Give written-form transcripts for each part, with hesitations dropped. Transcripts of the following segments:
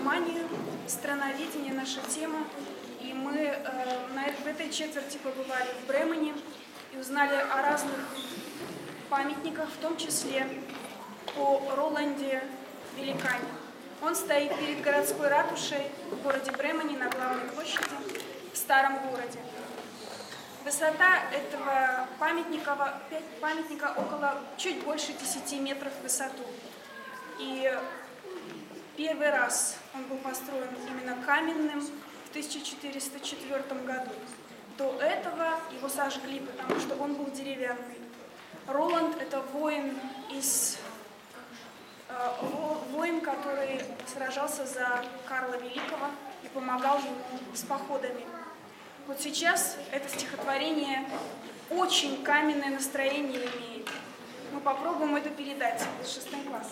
Германию. Страноведение — наша тема. И мы в этой четверти побывали в Бремене и узнали о разных памятниках, в том числе о Роланде Великане. Он стоит перед городской ратушей в городе Бремене на главной площади в старом городе. Высота этого памятника около чуть больше 10 метров в высоту. И первый раз он был построен именно каменным в 1404 году. До этого его сожгли, потому что он был деревянный. Роланд — это воин, который сражался за Карла Великого и помогал ему с походами. Вот сейчас это стихотворение очень каменное настроение имеет. Мы попробуем это передать с 6 класса.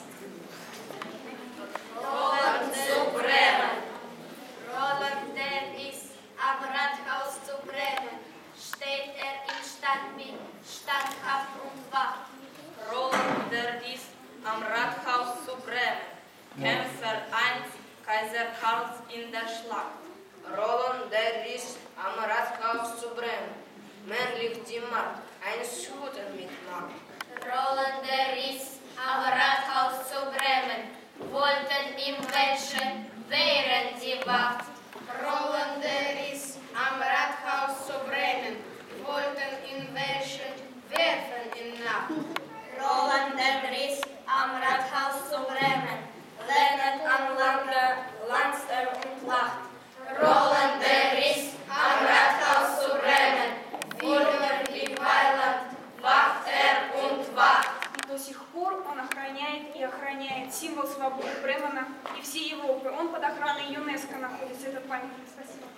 Roland zu Bremen. Roland, der ist am Rathaus zu Bremen. Steht im Stadtbild, standhaft und wach. Roland, der ist am Rathaus zu Bremen. Kämpfer einst Kaiser Karls in der Schlacht. Roland, der ist am Rathaus zu Bremen. Männlich die Macht, ein Shooter mit Macht. Roland, der ist am Rathaus zu Bremen. Wollten ihm welche wehren die Wacht. Roland, der ist am Rathaus zu Bremen. Wollten ihn welche werfen in Nacht. Roland, der ist am Rathaus zu Bremen. Lehnet an Lande, lanzt und lacht. Roland, der ist am Rathaus zu Bremen. Wunderlich Weiland, wacht und wacht. До сих пор он охраняет и охраняет символ свободы Бремена и всей Европы. Он под охраной ЮНЕСКО находится, этот памятник. Спасибо.